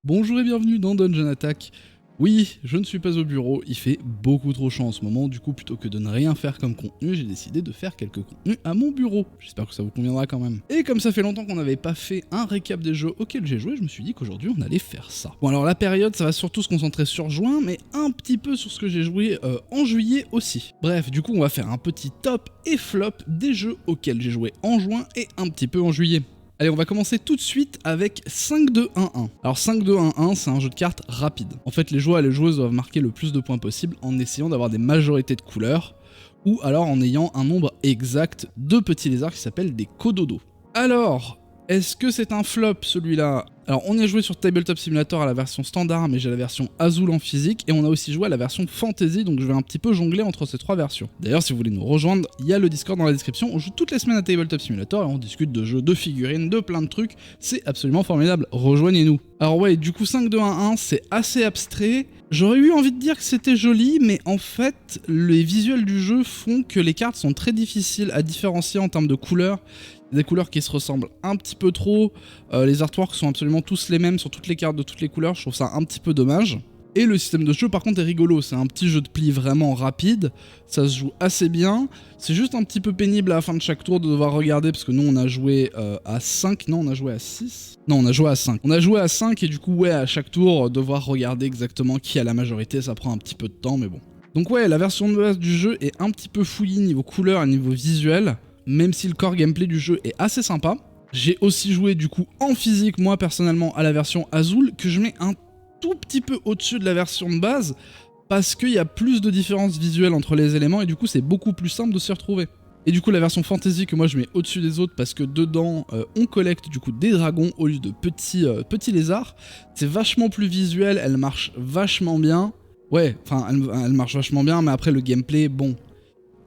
Bonjour et bienvenue dans Dungeon Attack. Oui, je ne suis pas au bureau, il fait beaucoup trop chaud en ce moment, du coup plutôt que de ne rien faire comme contenu, j'ai décidé de faire quelques contenus à mon bureau. J'espère que ça vous conviendra quand même. Et comme ça fait longtemps qu'on n'avait pas fait un récap des jeux auxquels j'ai joué, je me suis dit qu'aujourd'hui on allait faire ça. Bon alors la période, ça va surtout se concentrer sur juin, mais un petit peu sur ce que j'ai joué en juillet aussi. Bref, du coup on va faire un petit top et flop des jeux auxquels j'ai joué en juin et un petit peu en juillet. Allez, on va commencer tout de suite avec 5-2-1-1. Alors 5-2-1-1, c'est un jeu de cartes rapide. En fait, les joueurs et les joueuses doivent marquer le plus de points possible en essayant d'avoir des majorités de couleurs, ou alors en ayant un nombre exact de petits lézards qui s'appellent des cododos. Alors, est-ce que c'est un flop celui-là? Alors on y a joué sur Tabletop Simulator à la version standard, mais j'ai la version Azul en physique, et on a aussi joué à la version Fantasy, donc je vais un petit peu jongler entre ces trois versions. D'ailleurs, si vous voulez nous rejoindre, il y a le Discord dans la description, on joue toutes les semaines à Tabletop Simulator, et on discute de jeux, de figurines, de plein de trucs, c'est absolument formidable, rejoignez-nous. Alors ouais, du coup 5-2-1-1, c'est assez abstrait, j'aurais eu envie de dire que c'était joli, mais en fait, les visuels du jeu font que les cartes sont très difficiles à différencier en termes de couleurs. Des couleurs qui se ressemblent un petit peu trop, les artworks sont absolument tous les mêmes sur toutes les cartes de toutes les couleurs, je trouve ça un petit peu dommage. Et le système de jeu par contre est rigolo, c'est un petit jeu de pli vraiment rapide, ça se joue assez bien, c'est juste un petit peu pénible à la fin de chaque tour de devoir regarder, parce que nous on a joué à 5, non on a joué à 6 ? Non on a joué à 5. On a joué à 5 et du coup ouais à chaque tour devoir regarder exactement qui a la majorité, ça prend un petit peu de temps mais bon. Donc ouais, la version de base du jeu est un petit peu fouillie niveau couleur et niveau visuel, même si le core gameplay du jeu est assez sympa. J'ai aussi joué du coup en physique, moi personnellement, à la version Azul, que je mets un tout petit peu au-dessus de la version de base, parce qu'il y a plus de différences visuelles entre les éléments, et du coup c'est beaucoup plus simple de s'y retrouver. Et du coup la version fantasy que moi je mets au-dessus des autres, parce que dedans on collecte du coup des dragons au lieu de petits lézards. C'est vachement plus visuel, elle marche vachement bien. Ouais, enfin elle marche vachement bien, mais après le gameplay, bon...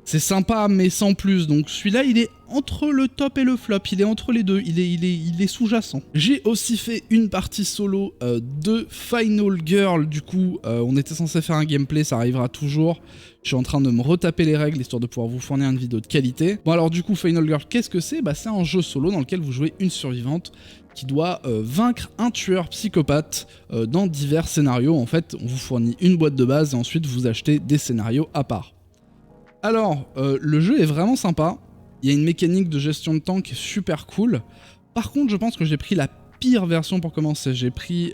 c'est sympa, mais sans plus, donc celui-là, il est entre le top et le flop, il est entre les deux, il est sous-jacent. J'ai aussi fait une partie solo de Final Girl, du coup, on était censé faire un gameplay, ça arrivera toujours. Je suis en train de me retaper les règles, histoire de pouvoir vous fournir une vidéo de qualité. Bon alors du coup, Final Girl, qu'est-ce que c'est? Bah c'est un jeu solo dans lequel vous jouez une survivante qui doit vaincre un tueur psychopathe dans divers scénarios. En fait, on vous fournit une boîte de base et ensuite vous achetez des scénarios à part. Alors, le jeu est vraiment sympa, il y a une mécanique de gestion de temps qui est super cool. Par contre, je pense que j'ai pris la pire version pour commencer, j'ai pris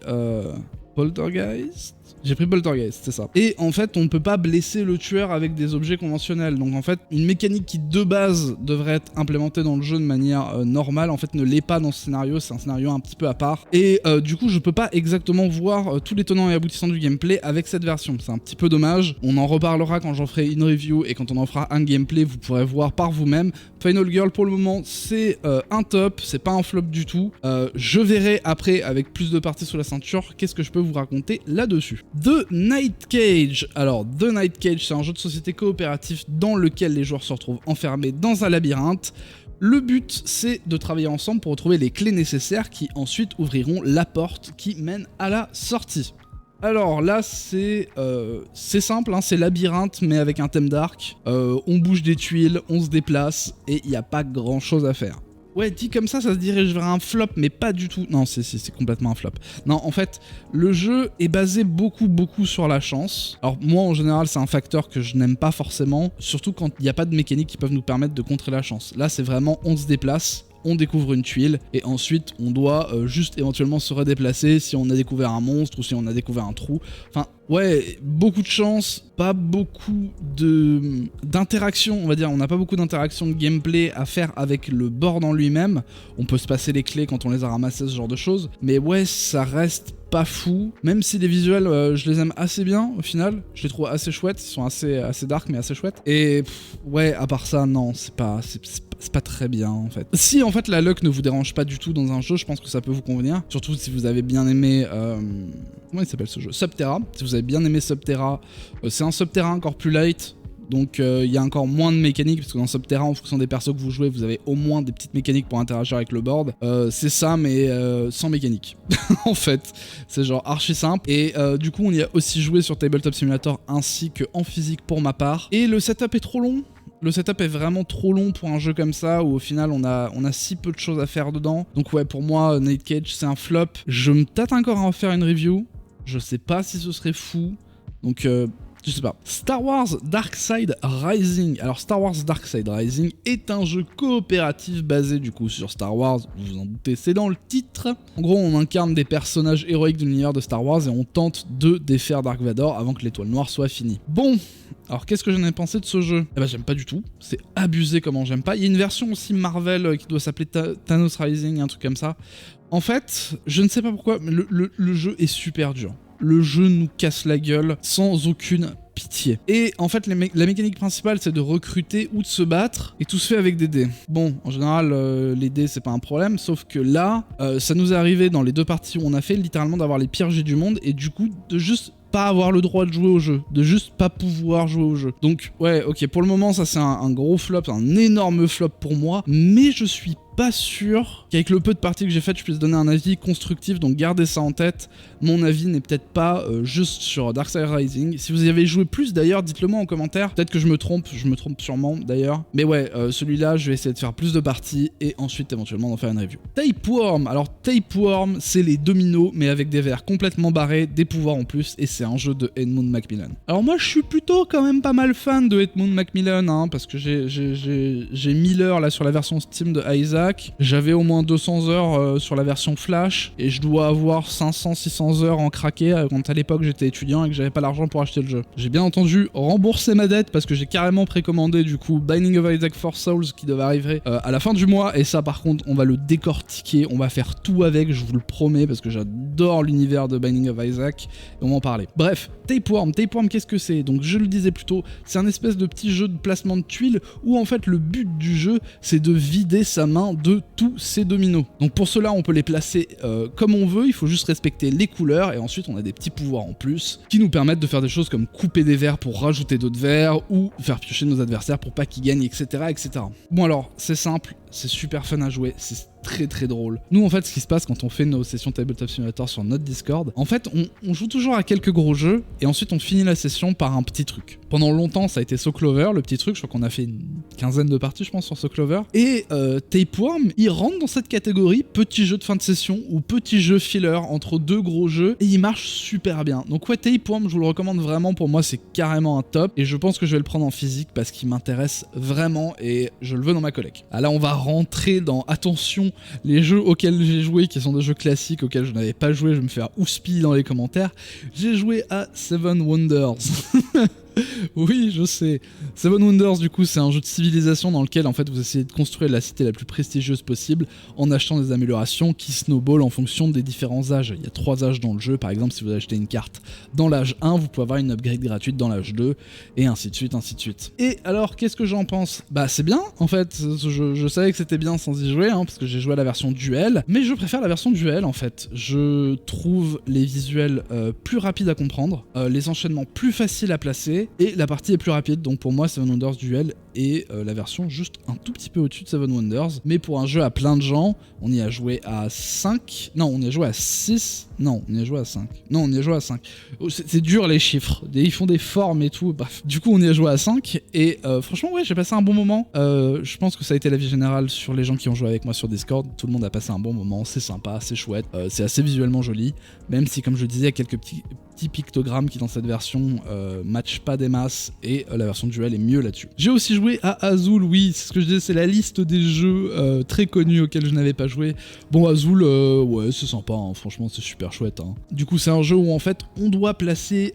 Poltergeist. J'ai pris Poltergeist, c'est ça. Et en fait, on ne peut pas blesser le tueur avec des objets conventionnels. Donc en fait, une mécanique qui de base devrait être implémentée dans le jeu de manière normale, en fait ne l'est pas dans ce scénario, c'est un scénario un petit peu à part. Et du coup, je peux pas exactement voir tous les tenants et aboutissants du gameplay avec cette version. C'est un petit peu dommage. On en reparlera quand j'en ferai une review et quand on en fera un gameplay, vous pourrez voir par vous-même. Final Girl pour le moment, c'est un top, c'est pas un flop du tout. Je verrai après, avec plus de parties sous la ceinture, qu'est-ce que je peux vous raconter là-dessus. The Night Cage. Alors, The Night Cage, c'est un jeu de société coopératif dans lequel les joueurs se retrouvent enfermés dans un labyrinthe. Le but, c'est de travailler ensemble pour retrouver les clés nécessaires qui ensuite ouvriront la porte qui mène à la sortie. Alors là, c'est simple, hein, c'est labyrinthe mais avec un thème dark. On bouge des tuiles, on se déplace et il n'y a pas grand chose à faire. Ouais, dit comme ça se dirige vers un flop, mais pas du tout. Non, c'est complètement un flop. Non, en fait, le jeu est basé beaucoup sur la chance. Alors moi, en général, c'est un facteur que je n'aime pas forcément, surtout quand il n'y a pas de mécaniques qui peuvent nous permettre de contrer la chance. Là, c'est vraiment, on se déplace, on découvre une tuile, et ensuite, on doit juste éventuellement se redéplacer si on a découvert un monstre ou si on a découvert un trou. Enfin, ouais, beaucoup de chance, pas beaucoup d'interaction, on va dire. On n'a pas beaucoup d'interaction de gameplay à faire avec le board en lui-même. On peut se passer les clés quand on les a ramassées, ce genre de choses. Mais ouais, ça reste pas fou. Même si les visuels, je les aime assez bien, au final. Je les trouve assez chouettes. Ils sont assez dark, mais assez chouettes. Et ouais, à part ça, non, c'est pas très bien, en fait. Si, en fait, la luck ne vous dérange pas du tout dans un jeu, je pense que ça peut vous convenir. Surtout si vous avez bien aimé... comment il s'appelle ce jeu? Subterra. Si vous avez bien aimé Subterra, c'est un Subterra encore plus light. Donc il y a encore moins de mécaniques, parce que dans Subterra, en fonction des persos que vous jouez, vous avez au moins des petites mécaniques pour interagir avec le board. C'est ça, mais sans mécanique. En fait, c'est genre archi simple. Et du coup, on y a aussi joué sur Tabletop Simulator ainsi qu'en physique pour ma part. Et le setup est trop long. Le setup est vraiment trop long pour un jeu comme ça, où au final on a si peu de choses à faire dedans. Donc ouais, pour moi, Night Cage c'est un flop. Je me tâte encore à en faire une review. Je sais pas si ce serait fou. Donc je sais pas. Star Wars Darkside Rising. Alors Star Wars Darkside Rising est un jeu coopératif basé du coup sur Star Wars, vous vous en doutez, c'est dans le titre. En gros, on incarne des personnages héroïques de l'univers de Star Wars et on tente de défaire Dark Vador avant que l'étoile noire soit finie. Bon, alors qu'est-ce que j'en ai pensé de ce jeu? Eh ben j'aime pas du tout, c'est abusé comment j'aime pas. Il y a une version aussi Marvel qui doit s'appeler Thanos Rising, un truc comme ça. En fait, je ne sais pas pourquoi, mais le jeu est super dur. Le jeu nous casse la gueule sans aucune pitié. Et en fait, la mécanique principale, c'est de recruter ou de se battre, et tout se fait avec des dés. Bon, en général, les dés, c'est pas un problème, sauf que là, ça nous est arrivé dans les 2 parties où on a fait, littéralement d'avoir les pires jets du monde, et du coup, de juste pas avoir le droit de jouer au jeu, de juste pas pouvoir jouer au jeu. Donc, ouais, ok, pour le moment, ça c'est un gros flop, un énorme flop pour moi, mais je suis pas sûr qu'avec le peu de parties que j'ai faites, je puisse donner un avis constructif, donc gardez ça en tête. Mon avis n'est peut-être pas juste sur Darkside Rising. Si vous y avez joué plus d'ailleurs, dites-le moi en commentaire. Peut-être que je me trompe sûrement d'ailleurs. Mais ouais, celui-là, je vais essayer de faire plus de parties et ensuite éventuellement d'en faire une review. Tapeworm. Alors Tapeworm, c'est les dominos, mais avec des verres complètement barrés, des pouvoirs en plus, et c'est un jeu de Edmund Macmillan. Alors moi, je suis plutôt quand même pas mal fan de Edmund Macmillan, hein, parce que j'ai 1000 heures là sur la version Steam de Isaac. J'avais au moins 200 heures sur la version Flash et je dois avoir 500-600 heures en craqué quand à l'époque j'étais étudiant et que j'avais pas l'argent pour acheter le jeu. J'ai bien entendu remboursé ma dette parce que j'ai carrément précommandé du coup Binding of Isaac 4 Souls qui devait arriver à la fin du mois, et ça par contre on va le décortiquer, on va faire tout avec, je vous le promets, parce que j'adore l'univers de Binding of Isaac et on va en parler. Bref, Tapeworm, qu'est-ce que c'est? Donc je le disais plus tôt, c'est un espèce de petit jeu de placement de tuiles où en fait le but du jeu c'est de vider sa main de tous ces dominos. Donc pour cela on peut les placer comme on veut, il faut juste respecter les couleurs et ensuite on a des petits pouvoirs en plus qui nous permettent de faire des choses comme couper des verres pour rajouter d'autres verres ou faire piocher nos adversaires pour pas qu'ils gagnent, etc., etc. Bon alors c'est simple, c'est super fun à jouer, c'est très très drôle. Nous en fait ce qui se passe quand on fait nos sessions Tabletop Simulator sur notre Discord, en fait on joue toujours à quelques gros jeux et ensuite on finit la session par un petit truc. Pendant longtemps ça a été Soul Clover, le petit truc, je crois qu'on a fait une quinzaine de parties je pense sur Soul Clover, et Tapeworm il rentre dans cette catégorie petit jeu de fin de session ou petit jeu filler entre 2 gros jeux, et il marche super bien. Donc ouais, Tapeworm je vous le recommande vraiment, pour moi c'est carrément un top et je pense que je vais le prendre en physique parce qu'il m'intéresse vraiment et je le veux dans ma collecte. Ah là on va rentrer dans, attention, les jeux auxquels j'ai joué, qui sont des jeux classiques auxquels je n'avais pas joué, je vais me faire houspiller dans les commentaires. J'ai joué à Seven Wonders. Oui, je sais. Seven Wonders, du coup, c'est un jeu de civilisation dans lequel, en fait, vous essayez de construire la cité la plus prestigieuse possible en achetant des améliorations qui snowball en fonction des différents âges. Il y a 3 âges dans le jeu. Par exemple, si vous achetez une carte dans l'âge 1, vous pouvez avoir une upgrade gratuite dans l'âge 2, et ainsi de suite, ainsi de suite. Et alors, qu'est-ce que j'en pense? Bah, c'est bien, en fait. Je savais que c'était bien sans y jouer, hein, parce que j'ai joué à la version duel, mais je préfère la version duel, en fait. Je trouve les visuels plus rapides à comprendre, les enchaînements plus faciles à placer, et la partie est plus rapide, donc pour moi Seven Wonders Duel est la version juste un tout petit peu au-dessus de Seven Wonders, mais pour un jeu à plein de gens, on y a joué à 5, non on y a joué à 6, non on y a joué à 5, non on y a joué à 5, c'est dur les chiffres, ils font des formes et tout, bref, du coup on y a joué à 5, et franchement ouais j'ai passé un bon moment, je pense que ça a été l'avis général sur les gens qui ont joué avec moi sur Discord, tout le monde a passé un bon moment, c'est sympa, c'est chouette, c'est assez visuellement joli, même si comme je disais il y a quelques petits pictogrammes qui dans cette version matchent pas des masses, et la version duel est mieux là-dessus. J'ai aussi joué à Azul, oui, c'est ce que je disais, c'est la liste des jeux très connus auxquels je n'avais pas joué. Bon, Azul, ouais, c'est sympa, hein, franchement, c'est super chouette. Hein. Du coup, c'est un jeu où en fait, on doit placer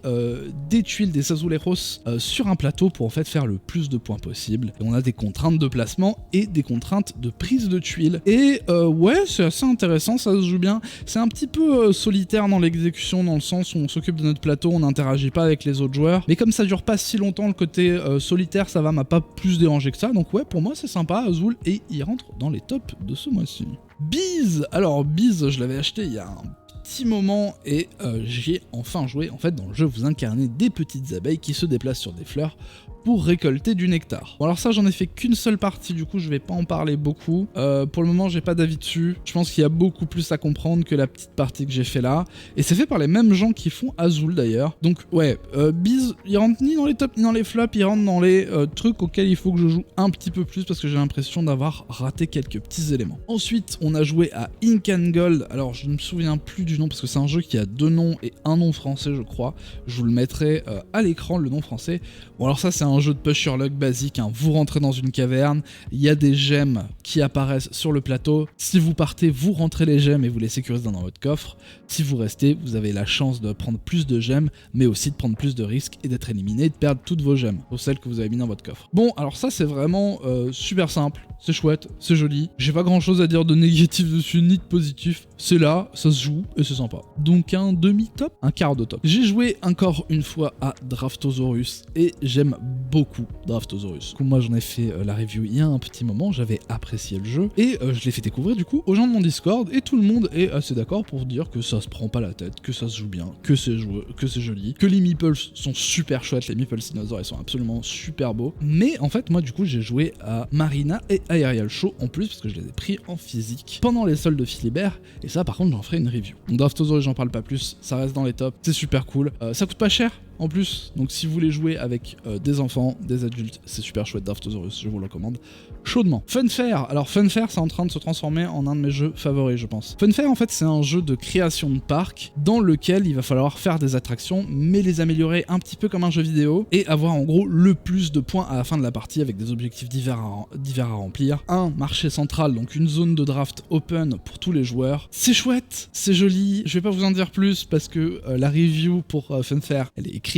des tuiles, des azuleros sur un plateau pour en fait faire le plus de points possible. Et on a des contraintes de placement et des contraintes de prise de tuiles. Et ouais, c'est assez intéressant, ça se joue bien. C'est un petit peu solitaire dans l'exécution, dans le sens où on s'occupe de notre plateau, on n'interagit pas avec les autres joueurs. Mais comme ça dure pas si longtemps, le côté solitaire, ça m'a pas plus dérangé que ça. Donc ouais, pour moi, c'est sympa, Azul, et il rentre dans les tops de ce mois-ci. Bees, alors Bees, je l'avais acheté il y a un petit moment et j'y ai enfin joué. En fait, dans le jeu, vous incarnez des petites abeilles qui se déplacent sur des fleurs pour récolter du nectar. Bon alors ça j'en ai fait qu'une seule partie, du coup je vais pas en parler beaucoup. Pour le moment j'ai pas d'avis dessus, je pense qu'il y a beaucoup plus à comprendre que la petite partie que j'ai fait là. Et c'est fait par les mêmes gens qui font Azul d'ailleurs. Donc ouais, Biz, il rentre ni dans les tops ni dans les flops, il rentre dans les trucs auxquels il faut que je joue un petit peu plus parce que j'ai l'impression d'avoir raté quelques petits éléments. Ensuite on a joué à Ink and Gold, alors je ne me souviens plus du nom parce que c'est un jeu qui a 2 noms et un nom français je crois. Je vous le mettrai à l'écran le nom français. Bon alors ça c'est un jeu de push your luck basique, hein. Vous rentrez dans une caverne, il y a des gemmes qui apparaissent sur le plateau. Si vous partez, vous rentrez les gemmes et vous les sécurisez dans votre coffre. Si vous restez, vous avez la chance de prendre plus de gemmes, mais aussi de prendre plus de risques et d'être éliminé et de perdre toutes vos gemmes, sauf celles que vous avez mis dans votre coffre. Bon, alors ça c'est vraiment super simple, c'est chouette, c'est joli. J'ai pas grand chose à dire de négatif dessus, ni de positif. C'est là, ça se joue et c'est sympa. Donc un demi-top, un quart de top. J'ai joué encore une fois à Draftosaurus et j'aime beaucoup Draftosaurus. Du coup, moi j'en ai fait la review il y a un petit moment, j'avais apprécié le jeu et je l'ai fait découvrir du coup aux gens de mon Discord et tout le monde est assez d'accord pour dire que ça se prend pas la tête, que ça se joue bien, que c'est joli, que les meeples sont super chouettes, les meeples dinosaures ils sont absolument super beaux. Mais en fait moi du coup j'ai joué à Marina et Aerial Show en plus parce que je les ai pris en physique pendant les soldes de Philibert et ça par contre j'en ferai une review. Donc Draftosaurus j'en parle pas plus, ça reste dans les tops, c'est super cool, ça coûte pas cher en plus, donc si vous voulez jouer avec des enfants, des adultes, c'est super chouette Draftosaurus, je vous le recommande chaudement. Funfair, alors Funfair c'est en train de se transformer en un de mes jeux favoris je pense. Funfair en fait c'est un jeu de création de parc dans lequel il va falloir faire des attractions mais les améliorer un petit peu comme un jeu vidéo et avoir en gros le plus de points à la fin de la partie avec des objectifs divers à remplir. Un marché central, donc une zone de draft open pour tous les joueurs. C'est chouette, c'est joli, je vais pas vous en dire plus parce que la review pour Funfair elle est écrite.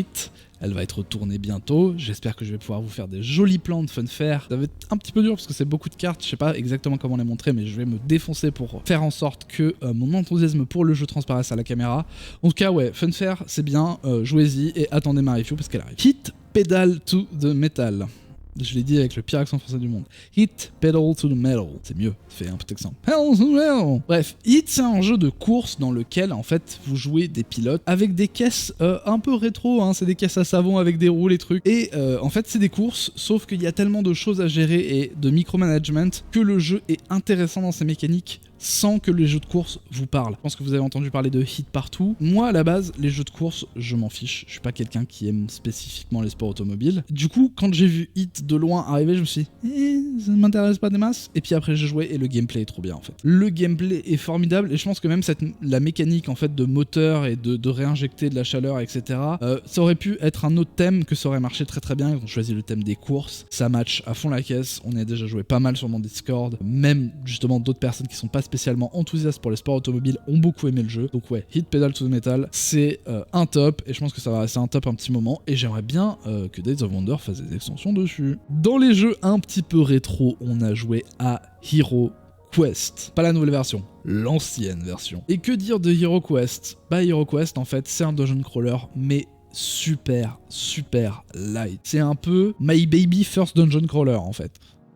Elle va être tournée bientôt, j'espère que je vais pouvoir vous faire des jolis plans de Funfair. Ça va être un petit peu dur parce que c'est beaucoup de cartes, je sais pas exactement comment les montrer mais je vais me défoncer pour faire en sorte que mon enthousiasme pour le jeu transparaisse à la caméra. En tout cas ouais, Funfair c'est bien, jouez-y et attendez ma review parce qu'elle arrive. Hit Pedal to the Metal. Je l'ai dit avec le pire accent français du monde. Hit Pedal to the Metal. C'est mieux, fait un petit accent. Pedal to the Metal. Bref, Hit c'est un jeu de course dans lequel en fait vous jouez des pilotes avec des caisses un peu rétro, hein, c'est des caisses à savon avec des roues, les trucs. Et en fait c'est des courses, sauf qu'il y a tellement de choses à gérer et de micromanagement que le jeu est intéressant dans ses mécaniques sans que les jeux de course vous parlent. Je pense que vous avez entendu parler de Hit partout. Moi, à la base, les jeux de course, je m'en fiche. Je suis pas quelqu'un qui aime spécifiquement les sports automobiles. Du coup, quand j'ai vu Hit de loin arriver, je me suis dit, ça ne m'intéresse pas des masses. Et puis après, j'ai joué et le gameplay est trop bien, en fait. Le gameplay est formidable et je pense que même la mécanique, en fait, de moteur et de réinjecter de la chaleur, etc., ça aurait pu être un autre thème que ça aurait marché très très bien. Ils ont choisi le thème des courses. Ça match à fond la caisse. On y a déjà joué pas mal sur mon Discord. Même, justement, d'autres personnes qui sont pas spécialement enthousiastes pour les sports automobiles ont beaucoup aimé le jeu. Donc ouais, Hit Pedal to the Metal, c'est un top et je pense que ça va rester un top un petit moment et j'aimerais bien que Days of Wonder fasse des extensions dessus. Dans les jeux un petit peu rétro, on a joué à Hero Quest. Pas la nouvelle version, l'ancienne version. Et que dire de Hero Quest? Bah Hero Quest en fait c'est un dungeon crawler mais super light. C'est un peu My Baby First Dungeon Crawler en fait.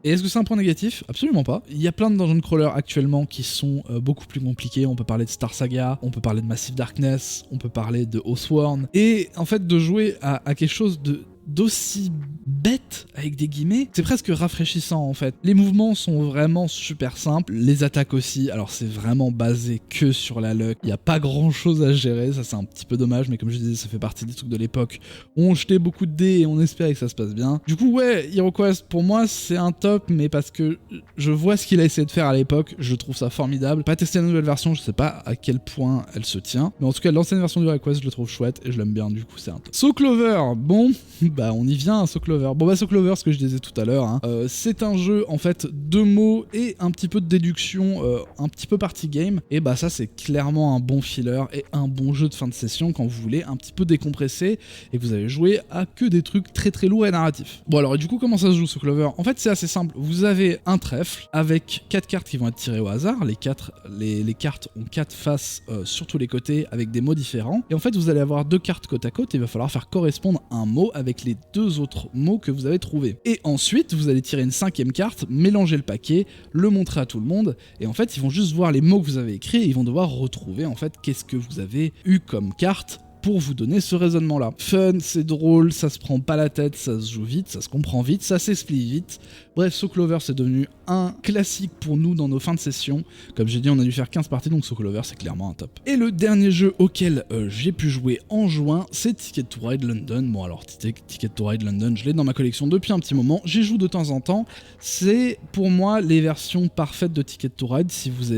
Et est-ce que c'est un point négatif? Absolument pas. Il y a plein de dungeon crawlers actuellement qui sont beaucoup plus compliqués. On peut parler de Star Saga, on peut parler de Massive Darkness, on peut parler de Oathsworn. Et en fait, de jouer à quelque chose d'aussi bête, avec des guillemets, c'est presque rafraîchissant en fait. Les mouvements sont vraiment super simples, les attaques aussi, alors c'est vraiment basé que sur la luck, il n'y a pas grand chose à gérer, ça c'est un petit peu dommage, mais comme je disais, ça fait partie des trucs de l'époque où on jetait beaucoup de dés et on espérait que ça se passe bien. Du coup ouais, Hero Quest pour moi c'est un top, mais parce que je vois ce qu'il a essayé de faire à l'époque, je trouve ça formidable. Pas testé la nouvelle version, je sais pas à quel point elle se tient, mais en tout cas l'ancienne version du Hero Quest je le trouve chouette et je l'aime bien, du coup c'est un top. So Clover, bon, bah on y vient à So Clover. Bon bah So Clover, ce que je disais tout à l'heure, hein, c'est un jeu en fait de mots et un petit peu de déduction, un petit peu party game, et bah ça c'est clairement un bon filler et un bon jeu de fin de session quand vous voulez un petit peu décompresser et que vous avez joué à que des trucs très très lourds et narratifs. Bon alors et du coup comment ça se joue So Clover? En fait c'est assez simple, vous avez un trèfle avec 4 cartes qui vont être tirées au hasard, les cartes ont 4 faces sur tous les côtés avec des mots différents, et en fait vous allez avoir 2 cartes côte à côte et il va falloir faire correspondre un mot avec les 2 autres mots que vous avez trouvés. Et ensuite vous allez tirer une 5e carte, mélanger le paquet, le montrer à tout le monde, et en fait ils vont juste voir les mots que vous avez écrits et ils vont devoir retrouver en fait qu'est-ce que vous avez eu comme carte pour vous donner ce raisonnement-là. Fun, c'est drôle, ça se prend pas la tête, ça se joue vite, ça se comprend vite, ça s'explique vite. Bref, Soul Clover c'est devenu un classique pour nous dans nos fins de session. Comme j'ai dit, on a dû faire 15 parties, donc Soul Clover c'est clairement un top. Et le dernier jeu auquel j'ai pu jouer en juin, c'est Ticket to Ride London. Bon alors, Ticket to Ride London, je l'ai dans ma collection depuis un petit moment, j'y joue de temps en temps. C'est pour moi les versions parfaites de Ticket to Ride si vous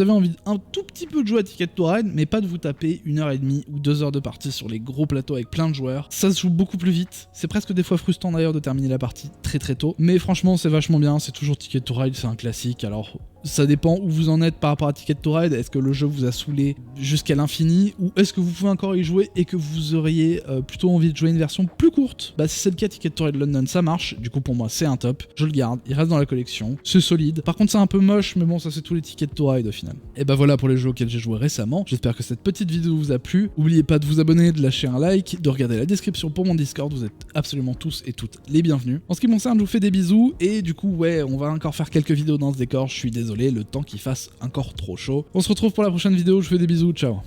avez envie un tout petit peu de jouer à Ticket to Ride, mais pas de vous taper 1h30 ou 2 heures de partie sur les gros plateaux avec plein de joueurs. Ça se joue beaucoup plus vite, c'est presque des fois frustrant d'ailleurs de terminer la partie très tôt, mais franchement c'est vachement bien, c'est toujours Ticket to Ride, c'est un classique. Alors ça dépend où vous en êtes par rapport à Ticket to Ride, est-ce que le jeu vous a saoulé jusqu'à l'infini, ou est-ce que vous pouvez encore y jouer et que vous auriez plutôt envie de jouer une version plus courte. Bah si c'est le cas, Ticket to Ride London ça marche, du coup pour moi c'est un top, je le garde, il reste dans la collection, c'est solide. Par contre c'est un peu moche, mais bon ça c'est tous les Ticket to Ride au final. Et bah voilà pour les jeux auxquels j'ai joué récemment, j'espère que cette petite vidéo vous a plu. N'oubliez pas de vous abonner, de lâcher un like, de regarder la description pour mon Discord, vous êtes absolument tous et toutes les bienvenus. En ce qui me concerne, je vous fais des bisous, et du coup ouais, on va encore faire quelques vidéos dans ce décor, je suis désolé, le temps qu'il fasse encore trop chaud. On se retrouve pour la prochaine vidéo, je vous fais des bisous, ciao.